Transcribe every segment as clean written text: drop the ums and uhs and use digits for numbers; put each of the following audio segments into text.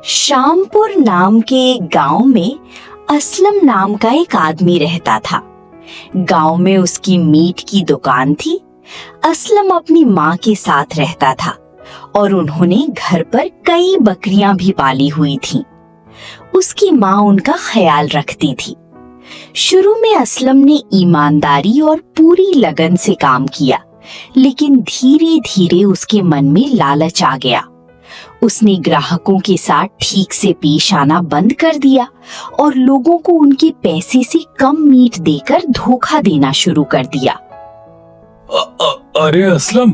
शामपुर नाम के एक गांव में असलम नाम का एक आदमी रहता था। गांव में उसकी मीट की दुकान थी। असलम अपनी माँ के साथ रहता था और उन्होंने घर पर कई बकरियां भी पाली हुई थीं। उसकी माँ उनका ख्याल रखती थी। शुरू में असलम ने ईमानदारी और पूरी लगन से काम किया, लेकिन धीरे धीरे उसके मन में लालच आ गया। उसने ग्राहकों के साथ ठीक से पेश आना बंद कर दिया और लोगों को उनके पैसे से कम मीट देकर धोखा देना शुरू कर दिया। अरे असलम,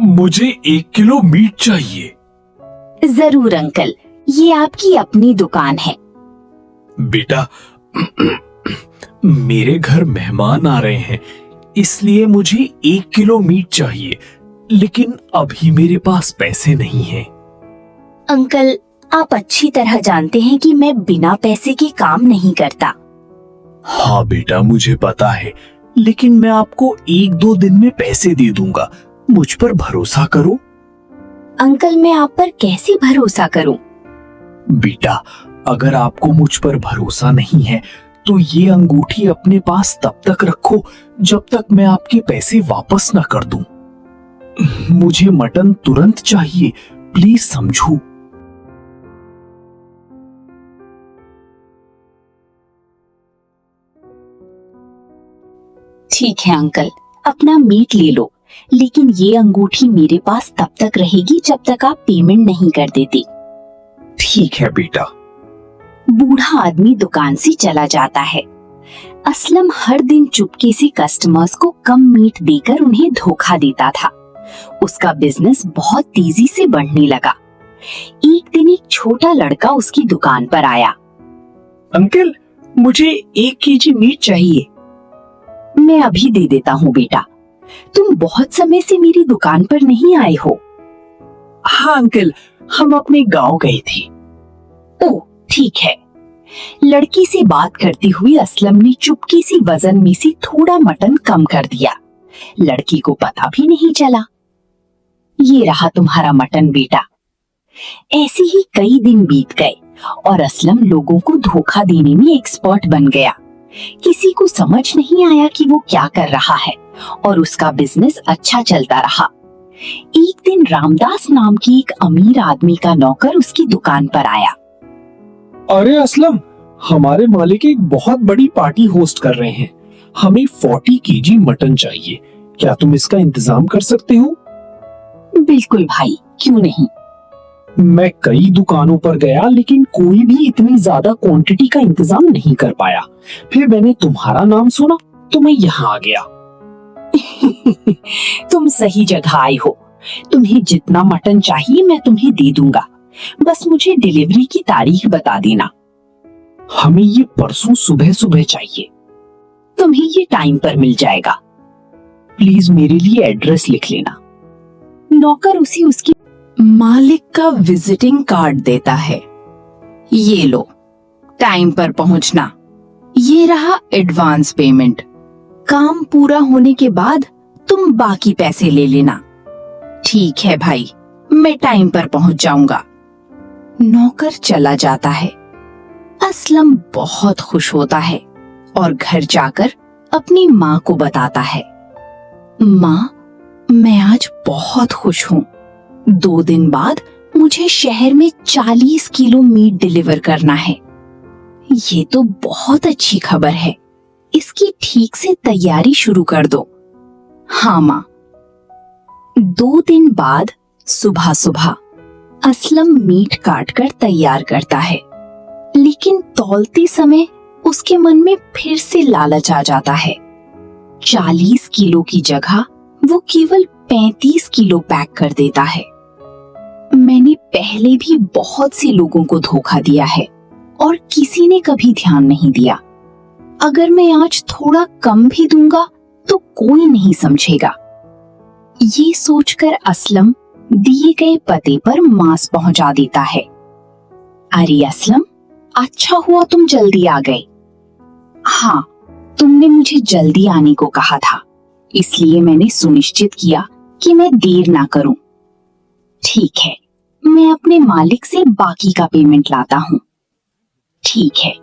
मुझे 1 किलो मीट चाहिए। जरूर अंकल, ये आपकी अपनी दुकान है। बेटा, मेरे घर मेहमान आ रहे हैं, इसलिए मुझे 1 किलो मीट चाहिए, लेकिन अभी मेरे पास पैसे नहीं हैं। अंकल, आप अच्छी तरह जानते हैं कि मैं बिना पैसे के काम नहीं करता। हाँ बेटा, मुझे पता है, लेकिन मैं आपको 1-2 दिन में पैसे दे दूंगा। मुझ पर भरोसा करो। अंकल, मैं आप पर कैसे भरोसा करूं? बेटा, अगर आपको मुझ पर भरोसा नहीं है तो ये अंगूठी अपने पास तब तक रखो जब तक मैं आपके पैसे वापस न कर दूं। मुझे मटन तुरंत चाहिए, प्लीज समझो। ठीक है अंकल, अपना मीट ले लो, लेकिन ये अंगूठी मेरे पास तब तक रहेगी जब तक आप पेमेंट नहीं कर देते। ठीक है बेटा। बूढ़ा आदमी दुकान से चला जाता है। असलम हर दिन चुपके से कस्टमर्स को कम मीट देकर उन्हें धोखा देता था। उसका बिजनेस बहुत तेजी से बढ़ने लगा। एक दिन एक छोटा लड़का उसकी दुकान पर आया। अंकल, मुझे 1 केजी मीट चाहिए। मैं अभी दे देता हूँ बेटा। तुम बहुत समय से मेरी दुकान पर नहीं आए हो। हाँ अंकल, हम अपने गांव गए थे। ओह, ठीक है। लड़की से बात करते हुए असलम ने चुपके से वजन में से थोड़ा मटन कम कर दिया। लड़की को पता भी नहीं चला। ये रहा तुम्हारा मटन बेटा। ऐसे ही कई दिन बीत गए और असलम लोगों को धोखा देने में एक्सपर्ट बन गया। किसी को समझ नहीं आया कि वो क्या कर रहा है और उसका बिजनेस अच्छा चलता रहा। एक दिन रामदास नाम की एक अमीर आदमी का नौकर उसकी दुकान पर आया। अरे असलम, हमारे मालिक एक बहुत बड़ी पार्टी होस्ट कर रहे हैं। हमें 40 केजी मटन चाहिए। क्या तुम इसका इंतजाम कर सकते हो? बिल्कुल भाई, क्यों नहीं। मैं कई दुकानों पर गया, लेकिन कोई भी इतनी ज्यादा क्वांटिटी का इंतजाम नहीं कर पाया। फिर मैंने तुम्हारा नाम सुना तो मैं यहाँ आ गया। तुम सही जगह आए हो। तुम्हें जितना मटन चाहिए मैं तुम्हें दे दूंगा। बस मुझे डिलीवरी की तारीख बता देना। हमें ये परसों सुबह सुबह चाहिए। तुम्हें ये टाइम पर मिल जाएगा। प्लीज मेरे लिए एड्रेस लिख लेना। नौकर उसे उसके मालिक का विजिटिंग कार्ड देता है। ये लो, टाइम पर पहुंचना। ये रहा एडवांस पेमेंट। काम पूरा होने के बाद तुम बाकी पैसे ले लेना। ठीक है भाई, मैं टाइम पर पहुंच जाऊंगा। नौकर चला जाता है। असलम बहुत खुश होता है और घर जाकर अपनी माँ को बताता है। माँ, मैं आज बहुत खुश हूँ। 2 दिन बाद मुझे शहर में 40 किलो मीट डिलीवर करना है। ये तो बहुत अच्छी खबर है। इसकी ठीक से तैयारी शुरू कर दो। हाँ माँ। 2 दिन बाद सुबह सुबह असलम मीट काटकर तैयार करता है, लेकिन तौलते समय उसके मन में फिर से लालच आ जाता है। 40 किलो की जगह वो केवल 35 किलो पैक कर देता है। मैंने पहले भी बहुत से लोगों को धोखा दिया है और किसी ने कभी ध्यान नहीं दिया। अगर मैं आज थोड़ा कम भी दूंगा तो कोई नहीं समझेगा। ये सोचकर असलम दिए गए पते पर मांस पहुंचा देता है। अरे असलम, अच्छा हुआ तुम जल्दी आ गए। हाँ, तुमने मुझे जल्दी आने को कहा था, इसलिए मैंने सुनिश्चित किया कि मैं देर ना करूं। ठीक है, मैं अपने मालिक से बाकी का पेमेंट लाता हूँ। ठीक है।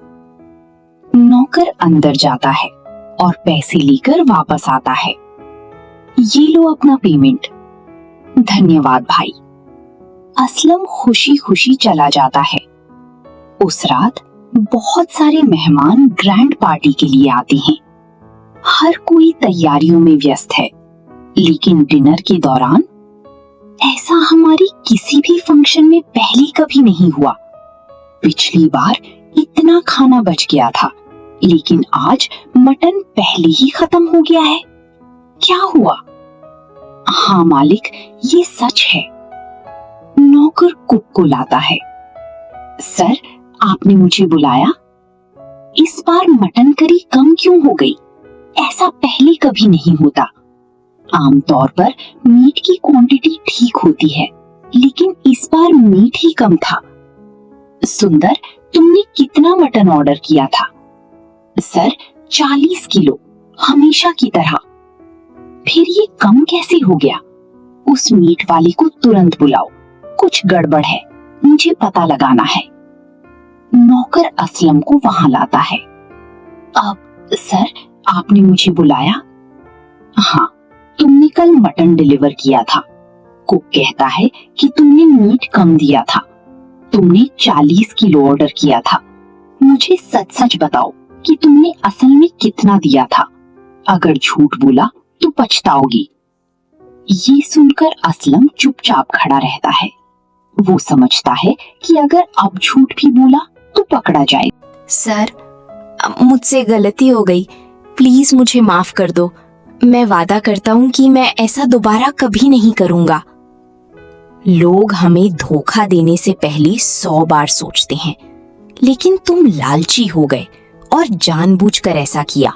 नौकर अंदर जाता है और पैसे लेकर वापस आता है। ये लो अपना पेमेंट। धन्यवाद भाई। असलम खुशी खुशी चला जाता है। उस रात बहुत सारे मेहमान ग्रैंड पार्टी के लिए आते हैं। हर कोई तैयारियों में व्यस्त है, लेकिन डिनर के दौरान ऐसा हमारे किसी भी फंक्शन में पहले कभी नहीं हुआ। पिछली बार इतना खाना बच गया था, लेकिन आज मटन पहले ही खत्म हो गया है। क्या हुआ? हाँ मालिक, ये सच है। नौकर कुक को लाता है। सर, आपने मुझे बुलाया? इस बार मटन करी कम क्यों हो गई? ऐसा पहले कभी नहीं होता। आमतौर पर मीट की क्वांटिटी ठीक होती है, लेकिन इस बार मीट ही कम था। सुंदर, तुमने कितना मटन ऑर्डर किया था? सर, 40 किलो, हमेशा की तरह। फिर ये कम कैसे हो गया? उस मीट वाले को तुरंत बुलाओ, कुछ गड़बड़ है, मुझे पता लगाना है। नौकर असलम को वहां लाता है। अब सर, आपने मुझे बुलाया? हाँ, तुमने कल मटन डिलीवर किया था। कुक कहता है कि तुमने मीट कम दिया था। तुमने 40 किलो ऑर्डर किया था। मुझे सच सच बताओ कि तुमने असल में कितना दिया था। अगर झूठ बोला तो पछताओगी। ये सुनकर असलम चुपचाप खड़ा रहता है। वो समझता है कि अगर अब झूठ भी बोला तो पकड़ा जाए। सर, मुझसे गलती हो गई, प्लीज मुझे माफ कर दो। मैं वादा करता हूँ कि मैं ऐसा दोबारा कभी नहीं करूंगा। लोग हमें धोखा देने से पहले 100 बार सोचते हैं, लेकिन तुम लालची हो गए और जानबूझकर ऐसा किया।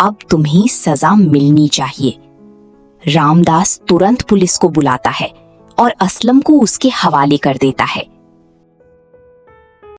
अब तुम्हें सजा मिलनी चाहिए। रामदास तुरंत पुलिस को बुलाता है और असलम को उसके हवाले कर देता है।